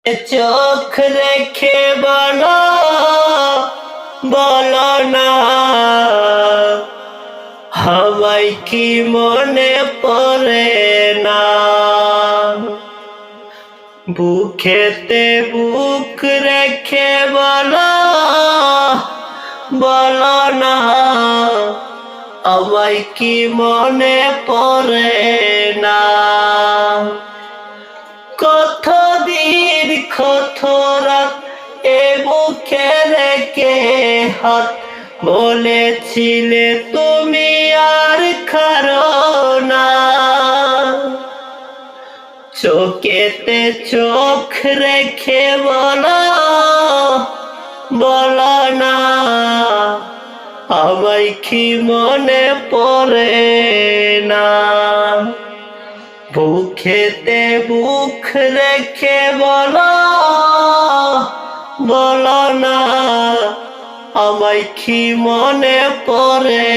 চোখ রেখে বলো বলো না আমায় কি মনে পড়ে না। বুকেতে বুক রেখে বলো বলো না আমায় কি মনে পড়ে না। কত দিন কত রাত এ মুখে রেখে হাত বলেছিলে তুমি আর খারো না। চোখেতে চোখ রেখে বলো বলো না আমায় কি মনে পড়ে না। বুকেতে বুক রেখে বলো বলো না আমায় কি মনে পড়ে